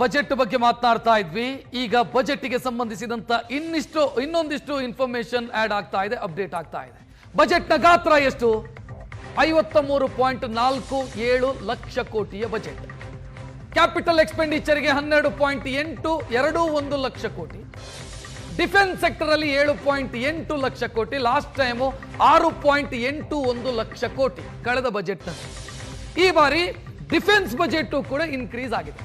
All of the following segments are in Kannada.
ಬಜೆಟ್ ಬಗ್ಗೆ ಮಾತನಾಡ್ತಾ ಇದ್ವಿ. ಈಗ ಬಜೆಟ್ಗೆ ಸಂಬಂಧಿಸಿದಂತ ಇನ್ನೊಂದಿಷ್ಟು ಇನ್ಫಾರ್ಮೇಶನ್ ಆಡ್ ಆಗ್ತಾ ಇದೆ, ಅಪ್ಡೇಟ್ ಆಗ್ತಾ ಇದೆ. ಬಜೆಟ್ನ ಗಾತ್ರ ಎಷ್ಟು? 53.47 ಲಕ್ಷ ಕೋಟಿಯ ಬಜೆಟ್. ಕ್ಯಾಪಿಟಲ್ ಎಕ್ಸ್ಪೆಂಡಿಚರ್ಗೆ 12.821 ಲಕ್ಷ ಕೋಟಿ. ಡಿಫೆನ್ಸ್ ಸೆಕ್ಟರ್ ಅಲ್ಲಿ 7.8 ಲಕ್ಷ ಕೋಟಿ. ಲಾಸ್ಟ್ ಟೈಮ್ 6.81 ಲಕ್ಷ ಕೋಟಿ ಕಳೆದ ಬಜೆಟ್ ನಲ್ಲಿ. ಈ ಬಾರಿ ಡಿಫೆನ್ಸ್ ಬಜೆಟ್ ಕೂಡ ಇನ್ಕ್ರೀಸ್ ಆಗಿದೆ,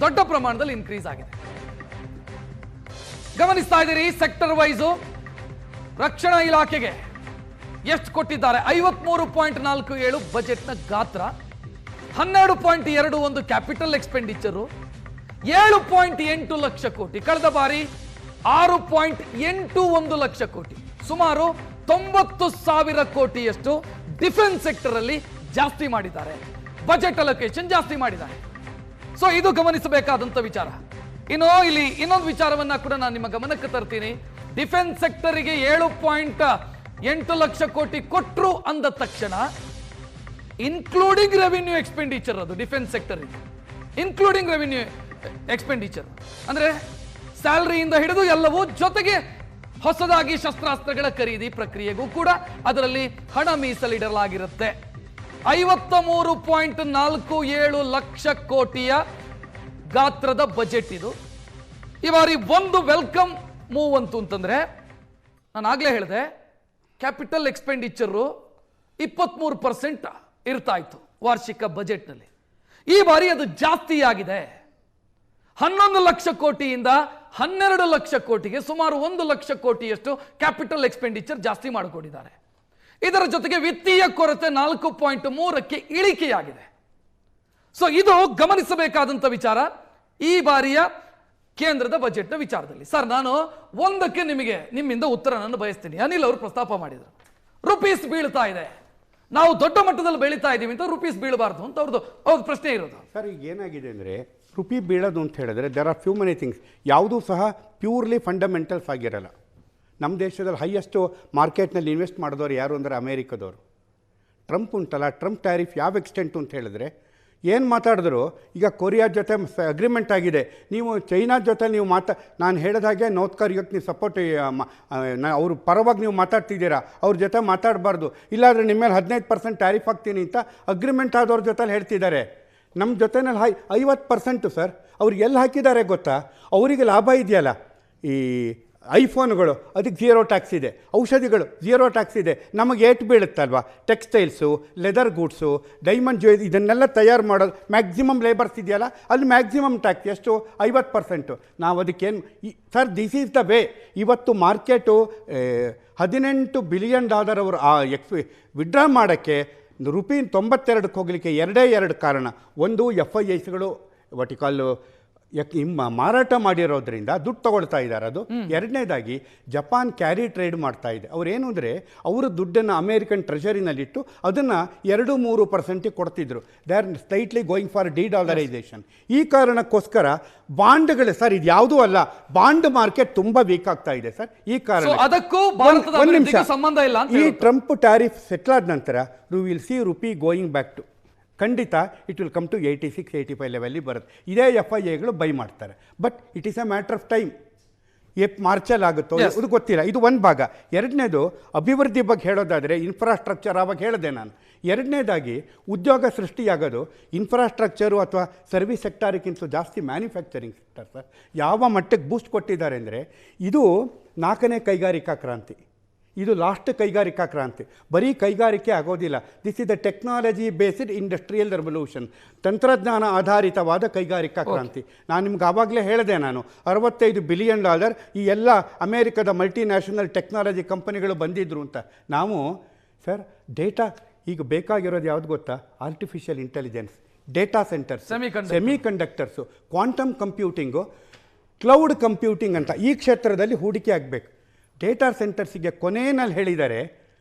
ದೊಡ್ಡ ಪ್ರಮಾಣದಲ್ಲಿ ಇನ್ಕ್ರೀಸ್ ಆಗಿದೆ. ಗಮನಿಸ್ತಾ ಇದ್ದೀರಿ, ಸೆಕ್ಟರ್ ವೈಸ್ ರಕ್ಷಣಾ ಇಲಾಖೆಗೆ ಎಷ್ಟು ಕೊಟ್ಟಿದ್ದಾರೆ? 53.47 ಬಜೆಟ್ನ ಗಾತ್ರ, 12.21 ಕ್ಯಾಪಿಟಲ್ ಎಕ್ಸ್ಪೆಂಡಿಚರು, 7.8 ಲಕ್ಷ ಕೋಟಿ. ಕಳೆದ ಬಾರಿ 6.81 ಲಕ್ಷ ಕೋಟಿ. ಸುಮಾರು 90,000 ಕೋಟಿಯಷ್ಟು ಡಿಫೆನ್ಸ್ ಸೆಕ್ಟರ್ ಅಲ್ಲಿ ಜಾಸ್ತಿ ಮಾಡಿದ್ದಾರೆ, ಬಜೆಟ್ ಅಲೋಕೇಶನ್ ಜಾಸ್ತಿ ಮಾಡಿದ್ದಾರೆ. ಸೊ ಇದು ಗಮನಿಸಬೇಕಾದಂತ ವಿಚಾರ. ಇನ್ನು ಇಲ್ಲಿ ಇನ್ನೊಂದು ವಿಚಾರವನ್ನ ಕೂಡ ನಾನು ನಿಮ್ಮ ಗಮನಕ್ಕೆ ತರ್ತೀನಿ. ಡಿಫೆನ್ಸ್ ಸೆಕ್ಟರ್ಗೆ 7.8 ಲಕ್ಷ ಕೋಟಿ ಕೊಟ್ರು ಅಂದ ತಕ್ಷಣ ಇನ್ಕ್ಲೂಡಿಂಗ್ ರೆವಿನ್ಯೂ ಎಕ್ಸ್ಪೆಂಡಿಚರ್, ಅದು defence sector including revenue expenditure ಅಂದ್ರೆ ಸ್ಯಾಲರಿಯಿಂದ ಹಿಡಿದು ಎಲ್ಲವೂ, ಜೊತೆಗೆ ಹೊಸದಾಗಿ ಶಸ್ತ್ರಾಸ್ತ್ರಗಳ ಖರೀದಿ ಪ್ರಕ್ರಿಯೆಗೂ ಕೂಡ ಅದರಲ್ಲಿ ಹಣ ಮೀಸಲಿಡಲಾಗಿರುತ್ತೆ. 53.47 ಲಕ್ಷ ಕೋಟಿಯ ಗಾತ್ರದ ಬಜೆಟ್ ಇದು. ಈ ಬಾರಿ ಒಂದು ವೆಲ್ಕಮ್ ಮೂವ್ ಅಂತಂದ್ರೆ, ನಾನು ಆಗ್ಲೇ ಹೇಳಿದೆ, ಕ್ಯಾಪಿಟಲ್ ಎಕ್ಸ್ಪೆಂಡಿಚರು 23% ಇರ್ತಾ ಇತ್ತು ವಾರ್ಷಿಕ ಬಜೆಟ್ನಲ್ಲಿ. ಈ ಬಾರಿ ಅದು ಜಾಸ್ತಿ ಆಗಿದೆ. 11 ಲಕ್ಷ ಕೋಟಿಯಿಂದ 12 ಲಕ್ಷ ಕೋಟಿಗೆ, ಸುಮಾರು 1 ಲಕ್ಷ ಕೋಟಿಯಷ್ಟು ಕ್ಯಾಪಿಟಲ್ ಎಕ್ಸ್ಪೆಂಡಿಚರ್ ಜಾಸ್ತಿ ಮಾಡಿಕೊಂಡಿದ್ದಾರೆ. ಇದರ ಜೊತೆಗೆ ವಿತ್ತೀಯ ಕೊರತೆ 4.3ಕ್ಕೆ ಇಳಿಕೆಯಾಗಿದೆ. ಸೊ ಇದು ಗಮನಿಸಬೇಕಾದಂತ ವಿಚಾರ ಈ ಬಾರಿಯ ಕೇಂದ್ರದ ಬಜೆಟ್ನ ವಿಚಾರದಲ್ಲಿ. ಸರ್, ನಾನು ಒಂದಕ್ಕೆ ನಿಮ್ಮಿಂದ ಉತ್ತರ ನಾನು ಬಯಸ್ತೀನಿ. ಅನಿಲ್ ಅವರು ಪ್ರಸ್ತಾಪ ಮಾಡಿದರು, ರುಪೀಸ್ ಬೀಳ್ತಾ ಇದೆ, ನಾವು ದೊಡ್ಡ ಮಟ್ಟದಲ್ಲಿ ಬೆಳೀತಾ ಇದ್ದೀವಿ ಅಂತ ರುಪೀಸ್ ಬೀಳಬಾರ್ದು ಅಂತ ಅವ್ರದ್ದು ಪ್ರಶ್ನೆ ಇರೋದು. ಸರ್, ಈಗ ಏನಾಗಿದೆ ಅಂದರೆ, ರುಪಿ ಬೀಳೋದು ಅಂತ ಹೇಳಿದ್ರೆ there are few many things. ಯಾವುದೂ ಸಹ ಪ್ಯೂರ್ಲಿ ಫಂಡಮೆಂಟಲ್ಸ್ ಆಗಿರಲ್ಲ. ನಮ್ಮ ದೇಶದಲ್ಲಿ ಹೈಯೆಸ್ಟು ಮಾರ್ಕೆಟ್ನಲ್ಲಿ ಇನ್ವೆಸ್ಟ್ ಮಾಡಿದವರು ಯಾರು ಅಂದರೆ ಅಮೇರಿಕದವರು. ಟ್ರಂಪ್ ಉಂಟಲ್ಲ, ಟ್ರಂಪ್ ಟ್ಯಾರಿಫ್ ಯಾವ ಎಕ್ಸ್ಟೆಂಟು ಅಂತ ಹೇಳಿದ್ರೆ, ಏನು ಮಾತಾಡಿದ್ರು, ಈಗ ಕೊರಿಯಾ ಜೊತೆ ಅಗ್ರಿಮೆಂಟ್ ಆಗಿದೆ, ನೀವು ಚೈನಾ ಜೊತೆ ನೀವು ನಾನು ಹೇಳಿದ ಹಾಗೆ ನಾರ್ತ್ ಕೊರಿಯಾಕ್ಕೆ ನೀವು ಸಪೋರ್ಟ್, ಅವ್ರ ಪರವಾಗಿ ನೀವು ಮಾತಾಡ್ತಿದ್ದೀರಾ, ಅವ್ರ ಜೊತೆ ಮಾತಾಡಬಾರ್ದು, ಇಲ್ಲಾಂದರೆ ನಿಮ್ಮ ಮೇಲೆ 15% ಟ್ಯಾರಿಫ್ ಹಾಕ್ತೀನಿ ಅಂತ ಅಗ್ರಿಮೆಂಟ್ ಆದವ್ರ ಜೊತೆಲಿ ಹೇಳ್ತಿದ್ದಾರೆ. ನಮ್ಮ ಜೊತೆನಲ್ಲಿ 50% ಸರ್. ಅವ್ರಿಗೆ ಎಲ್ಲಿ ಹಾಕಿದ್ದಾರೆ ಗೊತ್ತಾ? ಅವರಿಗೆ ಲಾಭ ಇದೆಯಲ್ಲ, ಈ ಐಫೋನ್ಗಳು ಅದಕ್ಕೆ 0 ಟ್ಯಾಕ್ಸ್ ಇದೆ, ಔಷಧಿಗಳು 0 ಟ್ಯಾಕ್ಸ್ ಇದೆ. ನಮಗೆ ಏಟ್ ಬೀಳುತ್ತಲ್ವಾ? Textiles, leather goods, diamond jewel, ಇದನ್ನೆಲ್ಲ ತಯಾರು ಮಾಡೋದು ಮ್ಯಾಕ್ಸಿಮಮ್ ಲೇಬರ್ಸ್ ಇದೆಯಲ್ಲ, ಅಲ್ಲಿ ಮ್ಯಾಕ್ಸಿಮಮ್ ಟ್ಯಾಕ್ಸ್ ಎಷ್ಟು? 50%. ನಾವು ಅದಕ್ಕೇನು sir, this is the way. ಇವತ್ತು ಮಾರ್ಕೆಟು $18 ಬಿಲಿಯನ್ ಅವರು ವಿಡ್ರಾ ಮಾಡೋಕ್ಕೆ, ರುಪಿ 92ಕ್ಕೆ ಹೋಗಲಿಕ್ಕೆ ಎರಡು ಕಾರಣ. ಒಂದು, FIIsಗಳು ವಟಿಕಾಲು ಮಾರಾಟ ಮಾಡಿರೋದ್ರಿಂದ ದುಡ್ಡು ತಗೊಳ್ತಾ ಇದ್ದಾರೆ, ಅದು. ಎರಡನೇದಾಗಿ ಜಪಾನ್ ಕ್ಯಾರಿ ಟ್ರೇಡ್ ಮಾಡ್ತಾ ಇದೆ. ಅವ್ರೇನು ಅಂದರೆ, ಅವರು ದುಡ್ಡನ್ನು ಅಮೇರಿಕನ್ ಟ್ರೆಷರಿನಲ್ಲಿಟ್ಟು ಅದನ್ನು 2-3% ಕೊಡ್ತಿದ್ರು. They are slightly going for D-dollarisation. ಈ ಕಾರಣಕ್ಕೋಸ್ಕರ ಬಾಂಡ್ಗಳು, ಸರ್, ಇದು ಯಾವುದೂ ಅಲ್ಲ, ಬಾಂಡ್ ಮಾರ್ಕೆಟ್ ತುಂಬಾ ವೀಕ್ ಆಗ್ತಾ ಇದೆ ಸರ್. ಈ ಕಾರಣ ಅದಕ್ಕೂ ಸಂಬಂಧ ಇಲ್ಲ. ಈ ಟ್ರಂಪ್ ಟ್ಯಾರಿಫ್ ಸೆಟ್ಲ್ ಆದ ನಂತರ you will see rupee going back to, ಖಂಡಿತ ಇಟ್ ವಿಲ್ ಕಮ್ ಟು 86-85 ಲೆವೆಲ್ಲಿ ಬರುತ್ತೆ. ಇದೇ FIIಗಳು ಬೈ ಮಾಡ್ತಾರೆ. But it is a matter of time. ಮಾರ್ಚಲ್ಲಿ ಆಗುತ್ತೋ ಅದು ಗೊತ್ತಿಲ್ಲ. ಇದು ಒಂದು ಭಾಗ. ಎರಡನೇದು, ಅಭಿವೃದ್ಧಿ ಬಗ್ಗೆ ಹೇಳೋದಾದರೆ ಇನ್ಫ್ರಾಸ್ಟ್ರಕ್ಚರ್, ಆವಾಗ ಹೇಳಿದೆ ನಾನು. ಎರಡನೇದಾಗಿ, ಉದ್ಯೋಗ ಸೃಷ್ಟಿಯಾಗೋದು ಇನ್ಫ್ರಾಸ್ಟ್ರಕ್ಚರು ಅಥವಾ ಸರ್ವಿಸ್ ಸೆಕ್ಟಾರಿಗಿಂತ ಜಾಸ್ತಿ ಮ್ಯಾನುಫ್ಯಾಕ್ಚರಿಂಗ್ ಸೆಕ್ಟರ್ ಸರ್. ಯಾವ ಮಟ್ಟಕ್ಕೆ ಬೂಸ್ಟ್ ಕೊಟ್ಟಿದ್ದಾರೆ ಅಂದರೆ, ಇದು 4ನೇ ಕೈಗಾರಿಕಾ ಕ್ರಾಂತಿ, ಇದು ಲಾಸ್ಟ್ ಕೈಗಾರಿಕಾ ಕ್ರಾಂತಿ. ಬರೀ ಕೈಗಾರಿಕೆ ಆಗೋದಿಲ್ಲ. This is the technology based industrial revolution, ತಂತ್ರಜ್ಞಾನ ಆಧಾರಿತವಾದ ಕೈಗಾರಿಕಾ ಕ್ರಾಂತಿ. ನಾನು ನಿಮ್ಗೆ ಆವಾಗಲೇ ಹೇಳಿದೆ, ನಾನು $65 ಬಿಲಿಯನ್ ಈ ಎಲ್ಲ ಅಮೇರಿಕದ ಮಲ್ಟಿನ್ಯಾಷನಲ್ ಟೆಕ್ನಾಲಜಿ ಕಂಪನಿಗಳು ಬಂದಿದ್ರು ಅಂತ. ನಾವು ಸರ್, ಡೇಟಾ ಈಗ ಬೇಕಾಗಿರೋದು ಯಾವ್ದು ಗೊತ್ತಾ? Artificial intelligence, data centres, semi conductors, quantum ಕಂಪ್ಯೂಟಿಂಗು, cloud computing ಅಂತ ಈ ಕ್ಷೇತ್ರದಲ್ಲಿ ಹೂಡಿಕೆ ಆಗಬೇಕು. ಡೇಟಾ ಸೆಂಟರ್ಸಿಗೆ ಕೊನೆಯಲ್ಲಿ ಹೇಳಿದ್ದಾರೆ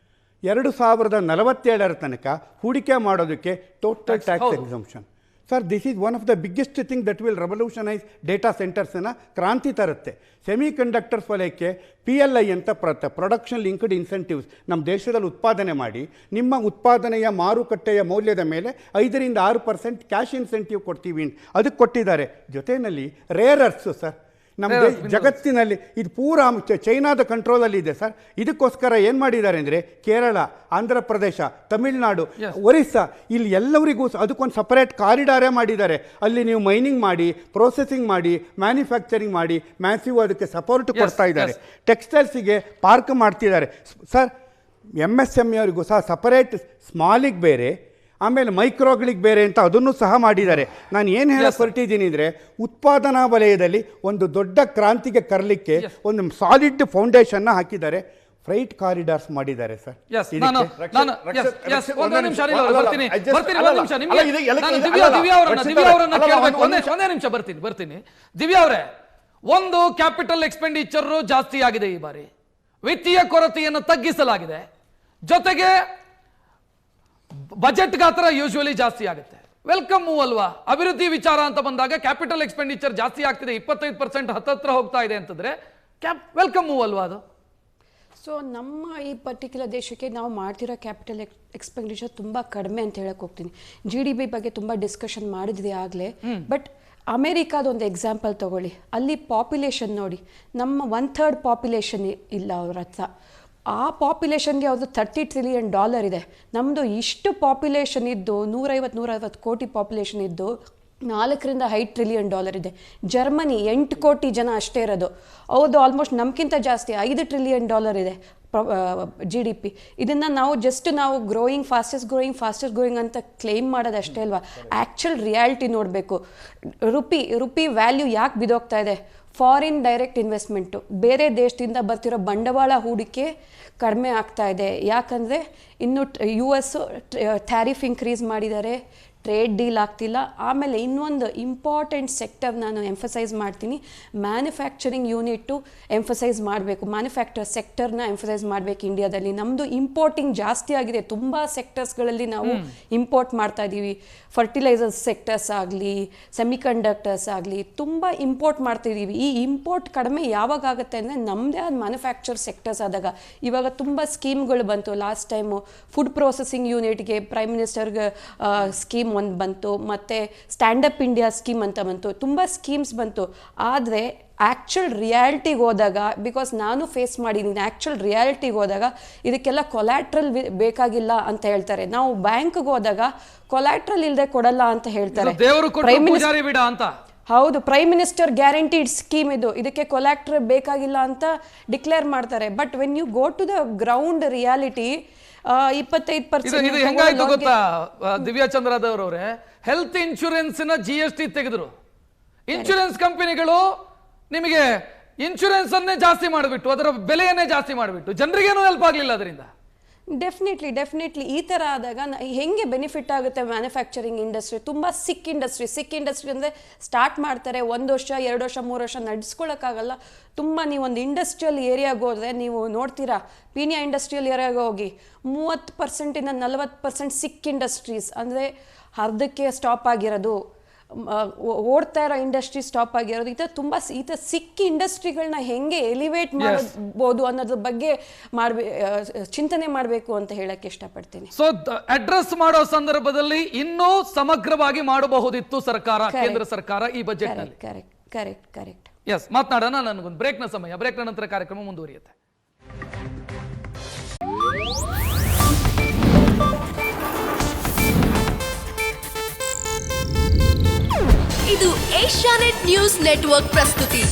2047 ತನಕ ಹೂಡಿಕೆ ಮಾಡೋದಕ್ಕೆ total tax exemption. Sir, this is one of the biggest thing that will revolutionize data ಸೆಂಟರ್ಸನ್ನು ಕ್ರಾಂತಿ ತರುತ್ತೆ. ಸೆಮಿ ಕಂಡಕ್ಟರ್ಸ್ ವಲಯಕ್ಕೆ PLI ಅಂತ ಪ್ರೊಡಕ್ಷನ್ ಲಿಂಕ್ಡ್ ಇನ್ಸೆಂಟಿವ್ಸ್ ನಮ್ಮ ದೇಶದಲ್ಲಿ ಉತ್ಪಾದನೆ ಮಾಡಿ ನಿಮ್ಮ ಉತ್ಪಾದನೆಯ ಮಾರುಕಟ್ಟೆಯ ಮೌಲ್ಯದ ಮೇಲೆ 5-6% ಕ್ಯಾಶ್ ಇನ್ಸೆಂಟಿವ್ ಕೊಡ್ತೀವಿ. ಅದಕ್ಕೆ ಕೊಟ್ಟಿದ್ದಾರೆ. ಜೊತೆಯಲ್ಲಿ ರೇರ್ ಅರ್ತ್ಸು ಸರ್, ನಮ್ಮ ಜಗತ್ತಿನಲ್ಲಿ ಇದು ಪೂರಾ ಚೈನಾದ ಕಂಟ್ರೋಲಲ್ಲಿದೆ ಸರ್. ಇದಕ್ಕೋಸ್ಕರ ಏನು ಮಾಡಿದ್ದಾರೆ ಅಂದರೆ ಕೇರಳ, ಆಂಧ್ರ ಪ್ರದೇಶ, ತಮಿಳುನಾಡು, ಒರಿಸ್ಸಾ ಇಲ್ಲಿ ಎಲ್ಲರಿಗೂ ಅದಕ್ಕೊಂದು ಸಪರೇಟ್ ಕಾರಿಡಾರೇ ಮಾಡಿದ್ದಾರೆ. ಅಲ್ಲಿ ನೀವು ಮೈನಿಂಗ್ ಮಾಡಿ, ಪ್ರೊಸೆಸಿಂಗ್ ಮಾಡಿ, ಮ್ಯಾನುಫ್ಯಾಕ್ಚರಿಂಗ್ ಮಾಡಿ, ಮ್ಯಾಸಿವ್ ಅದಕ್ಕೆ ಸಪೋರ್ಟ್ ಕೊಡ್ತಾ ಇದ್ದಾರೆ. ಟೆಕ್ಸ್ಟೈಲ್ಸಿಗೆ ಪಾರ್ಕ್ ಮಾಡ್ತಿದ್ದಾರೆ ಸರ್. MSME ಅವರಿಗೂ ಸಹ ಸಪರೇಟ್, ಸ್ಮಾಲಿಗೆ ಬೇರೆ, ಆಮೇಲೆ ಮೈಕ್ರೋಗಳಿಗೆ ಬೇರೆ ಅಂತ ಅದನ್ನು ಸಹ ಮಾಡಿದ್ದಾರೆ. ನಾನು ಏನು ಹೇಳಕ್ಕೆ ಹೊರಟಿದ್ದೀನಿ ಅಂದರೆ, ಉತ್ಪಾದನಾ ವಲಯದಲ್ಲಿ ಒಂದು ದೊಡ್ಡ ಕ್ರಾಂತಿಗೆ ಕರಲಿಕ್ಕೆ ಒಂದು ಸಾಲಿಡ್ ಫೌಂಡೇಶನ್ನ ಹಾಕಿದ್ದಾರೆ. ಫ್ರೈಟ್ ಕಾರಿಡಾರ್ಸ್ ಮಾಡಿದ್ದಾರೆ ಸರ್. ಬರ್ತೀನಿ ದಿವ್ಯಾ ಅವರೇ, ಒಂದು ಕ್ಯಾಪಿಟಲ್ ಎಕ್ಸ್ಪೆಂಡಿಚರ್ ಜಾಸ್ತಿ ಆಗಿದೆ ಈ ಬಾರಿ, ವಿತ್ತೀಯ ಕೊರತೆಯನ್ನು ತಗ್ಗಿಸಲಾಗಿದೆ, ಜೊತೆಗೆ ಬಜೆಟ್ ಗಾತ್ರ ಯೂಶುವಲಿ ಜಾಸ್ತಿ ಆಗುತ್ತೆ. ವೆಲ್ಕಮ್ ಮೂವ್ ಅಲ್ವಾ? ಅಭಿವೃದ್ಧಿ ವಿಚಾರ ಅಂತ ಬಂದಾಗ ಕ್ಯಾಪಿಟಲ್ ಎಕ್ಸ್ಪೆಂಡಿಚರ್ ಜಾಸ್ತಿ ಆಗ್ತಿದೆ, 25% ಹತ್ತತ್ರ ಹೋಗ್ತಾ ಇದೆ ಅಂತಂದ್ರೆ ವೆಲ್ಕಮ್ ಮೂವ್ ಅಲ್ವಾ ಅದು? ಸೊ ನಮ್ಮ ಈ ಪರ್ಟಿಕ್ಯುಲರ್ ದೇಶಕ್ಕೆ ನಾವು ಮಾಡ್ತಿರೋ ಕ್ಯಾಪಿಟಲ್ ಎಕ್ಸ್ಪೆಂಡಿಚರ್ ತುಂಬ ಕಡಿಮೆ ಅಂತ ಹೇಳಕ್ಕೆ ಹೋಗ್ತೀನಿ. GDP ಬಗ್ಗೆ ತುಂಬ ಡಿಸ್ಕಷನ್ ಮಾಡಿದ್ವಿ ಆಗಲೇ. ಬಟ್ ಅಮೇರಿಕಾದ ಒಂದು ಎಕ್ಸಾಂಪಲ್ ತಗೊಳ್ಳಿ, ಅಲ್ಲಿ ಪಾಪ್ಯುಲೇಷನ್ ನೋಡಿ, ನಮ್ಮ 1/3 ಪಾಪ್ಯುಲೇಷನ್ ಇಲ್ಲ ಅವ್ರ ಹತ್ರ. ಆ ಪಾಪ್ಯುಲೇಷನ್ಗೆ ಅವ್ರದ್ದು $30 trillion ಇದೆ. ನಮ್ಮದು ಇಷ್ಟು ಪಾಪ್ಯುಲೇಷನ್ ಇದ್ದು 150 ಕೋಟಿ ಪಾಪ್ಯುಲೇಷನ್ ಇದ್ದು $4-5 trillion ಇದೆ. ಜರ್ಮನಿ 8 ಕೋಟಿ ಜನ ಅಷ್ಟೇ ಇರೋದು, ಅವ್ರದ್ದು ಆಲ್ಮೋಸ್ಟ್ ನಮ್ಗಿಂತ ಜಾಸ್ತಿ $5 trillion ಇದೆ GDP. ಇದನ್ನು ನಾವು ಫಾಸ್ಟೆಸ್ಟ್ ಗ್ರೋಯಿಂಗ್ ಅಂತ ಕ್ಲೇಮ್ ಮಾಡೋದು ಅಷ್ಟೇ ಅಲ್ವಾ? ಆ್ಯಕ್ಚುಲ್ ರಿಯಾಲಿಟಿ ನೋಡಬೇಕು. ರುಪಿ ವ್ಯಾಲ್ಯೂ ಯಾಕೆ ಬಿದೋಗ್ತಾ ಇದೆ? ಫಾರಿನ್ ಡೈರೆಕ್ಟ್ ಇನ್ವೆಸ್ಟ್ಮೆಂಟು, ಬೇರೆ ದೇಶದಿಂದ ಬರ್ತಿರೋ ಬಂಡವಾಳ ಹೂಡಿಕೆ ಕಡಿಮೆ ಆಗ್ತಾ ಇದೆ. ಯಾಕಂದರೆ ಇನ್ನು US ಟ್ಯಾರಿಫ್ ಇನ್ಕ್ರೀಸ್ ಮಾಡಿದ್ದಾರೆ, ಟ್ರೇಡ್ ಡೀಲ್ ಆಗ್ತಿಲ್ಲ. ಆಮೇಲೆ ಇನ್ನೊಂದು ಇಂಪಾರ್ಟೆಂಟ್ ಸೆಕ್ಟರ್ ನಾನು ಎಂಫಸೈಸ್ ಮಾಡ್ತೀನಿ, ಮ್ಯಾನುಫ್ಯಾಕ್ಚರಿಂಗ್ ಯೂನಿಟ್ಟು ಎಂಫಸೈಸ್ ಮಾಡಬೇಕು, ಮ್ಯಾನುಫ್ಯಾಕ್ಚರ್ ಸೆಕ್ಟರ್ನ ಎಂಫಸೈಸ್ ಮಾಡಬೇಕು. ಇಂಡಿಯಾದಲ್ಲಿ ನಮ್ಮದು ಇಂಪೋರ್ಟಿಂಗ್ ಜಾಸ್ತಿ ಆಗಿದೆ. ತುಂಬ ಸೆಕ್ಟರ್ಸ್ಗಳಲ್ಲಿ ನಾವು ಇಂಪೋರ್ಟ್ ಮಾಡ್ತಾ ಇದ್ದೀವಿ. ಫರ್ಟಿಲೈಸರ್ಸ್ ಸೆಕ್ಟರ್ಸ್ ಆಗಲಿ, ಸೆಮಿಕಂಡಕ್ಟರ್ಸ್ ಆಗಲಿ, ತುಂಬ ಇಂಪೋರ್ಟ್ ಮಾಡ್ತಾಯಿದ್ದೀವಿ. ಈ ಇಂಪೋರ್ಟ್ ಕಡಿಮೆ ಯಾವಾಗ ಆಗುತ್ತೆ ಅಂದರೆ ನಮ್ಮದೇ ಆದ ಮ್ಯಾನುಫ್ಯಾಕ್ಚರ್ ಸೆಕ್ಟರ್ಸ್ ಆದಾಗ. ಇವಾಗ ತುಂಬ ಸ್ಕೀಮ್ಗಳು ಬಂತು. ಲಾಸ್ಟ್ ಟೈಮು ಫುಡ್ ಪ್ರೊಸೆಸಿಂಗ್ ಯೂನಿಟ್ಗೆ ಪ್ರೈಮ್ ಮಿನಿಸ್ಟರ್ಗೆ ಸ್ಕೀಮ್ ಒಂದು ಬಂತು, ಮತ್ತು ಸ್ಟ್ಯಾಂಡಪ್ ಇಂಡಿಯಾ ಸ್ಕೀಮ್ ಅಂತ ಬಂತು, ತುಂಬ ಸ್ಕೀಮ್ಸ್ ಬಂತು. ಆದರೆ ಆ್ಯಕ್ಚುಲ್ ರಿಯಾಲಿಟಿಗೆ ಹೋದಾಗ, ಬಿಕಾಸ್ ನಾನು ಫೇಸ್ ಮಾಡಿದ್ದೀನಿ, ಆ್ಯಕ್ಚುಲ್ ರಿಯಾಲಿಟಿಗೆ ಹೋದಾಗ ಇದಕ್ಕೆಲ್ಲ ಕೊಲ್ಯಾಟ್ರಲ್ ಬೇಕಾಗಿಲ್ಲ ಅಂತ ಹೇಳ್ತಾರೆ. ನಾವು ಬ್ಯಾಂಕ್ಗೆ ಹೋದಾಗ ಕೊಲ್ಯಾಟ್ರಲ್ ಇಲ್ಲದೆ ಕೊಡಲ್ಲ ಅಂತ ಹೇಳ್ತಾರೆ. ಹೌದು, ಪ್ರೈಮ್ ಮಿನಿಸ್ಟರ್ ಗ್ಯಾರಂಟಿಡ್ ಸ್ಕೀಮ್ ಇದು, ಇದಕ್ಕೆ ಕೊಲ್ಯಾಟ್ರಲ್ ಬೇಕಾಗಿಲ್ಲ ಅಂತ ಡಿಕ್ಲೇರ್ ಮಾಡ್ತಾರೆ. But when you go to the ground reality, 25% ಹೆಂಗಾಯ್ತು ಗೊತ್ತಾ ದಿವ್ಯಾ ಚಂದ್ರದವರವ್ರೆ? ಹೆಲ್ತ್ ಇನ್ಶೂರೆನ್ಸ್ GST ತೆಗೆದ್ರು. ಇನ್ಶೂರೆನ್ಸ್ ಕಂಪನಿಗಳು ನಿಮಗೆ ಇನ್ಶೂರೆನ್ಸ್ ಅನ್ನೇ ಜಾಸ್ತಿ ಮಾಡಿಬಿಟ್ಟು, ಅದರ ಬೆಲೆಯನ್ನೇ ಜಾಸ್ತಿ ಮಾಡಿಬಿಟ್ಟು, ಜನರಿಗೇನು ಹೆಲ್ಪ್ ಆಗಲಿಲ್ಲ ಅದರಿಂದ. ಡೆಫಿನೆಟ್ಲಿ ಈ ಥರ ಆದಾಗ ಹೆಂಗೆ ಬೆನಿಫಿಟ್ ಆಗುತ್ತೆ ಮ್ಯಾನುಫ್ಯಾಕ್ಚರಿಂಗ್ ಇಂಡಸ್ಟ್ರಿ? ತುಂಬ ಸಿಕ್ ಇಂಡಸ್ಟ್ರಿ ಅಂದರೆ ಸ್ಟಾರ್ಟ್ ಮಾಡ್ತಾರೆ, 1 ವರ್ಷ 2 ವರ್ಷ 3 ವರ್ಷ ನಡೆಸ್ಕೊಳ್ಳೋಕ್ಕಾಗಲ್ಲ. ತುಂಬ ನೀವೊಂದು ಇಂಡಸ್ಟ್ರಿಯಲ್ ಏರಿಯಾಗೆ ಹೋದರೆ ನೀವು ನೋಡ್ತೀರಾ, ಪೀಣ್ಯ ಇಂಡಸ್ಟ್ರಿಯಲ್ ಏರಿಯಾಗೆ ಹೋಗಿ 30% 40% ಸಿಕ್ ಇಂಡಸ್ಟ್ರೀಸ್, ಅಂದರೆ ಅರ್ಧಕ್ಕೆ ಸ್ಟಾಪ್ ಆಗಿರೋದು, ಓಡ್ತಾ ಇರೋ ಇಂಡಸ್ಟ್ರಿ ಸ್ಟಾಪ್ ಆಗಿರೋದು. ಈ ಥರ ಸಿಕ್ ಇಂಡಸ್ಟ್ರಿಗಳನ್ನ ಹೆಂಗೆ ಎಲಿವೇಟ್ ಮಾಡ್ಬೋದು ಅನ್ನೋದ್ರ ಬಗ್ಗೆ ಚಿಂತನೆ ಮಾಡಬೇಕು ಅಂತ ಹೇಳಕ್ಕೆ ಇಷ್ಟಪಡ್ತೀನಿ. ಸೊ ಅಡ್ರೆಸ್ ಮಾಡೋ ಸಂದರ್ಭದಲ್ಲಿ ಇನ್ನೂ ಸಮಗ್ರವಾಗಿ ಮಾಡಬಹುದಿತ್ತು ಸರ್ಕಾರ, ಕೇಂದ್ರ ಸರ್ಕಾರ ಈ ಬಜೆಟ್ ನಲ್ಲಿ. ಕರೆಕ್ಟ್. ಎಸ್, ಮಾತನಾಡೋಣ. ನನಗೊಂದು ಬ್ರೇಕ್ನ ಸಮಯ. ಬ್ರೇಕ್ನ ನಂತರ ಕಾರ್ಯಕ್ರಮ ಮುಂದುವರಿಯುತ್ತೆ. ಇದು ಏಷ್ಯಾನೆಟ್ ನ್ಯೂಸ್ ನೆಟ್ವರ್ಕ್ ಪ್ರಸ್ತುತಿ.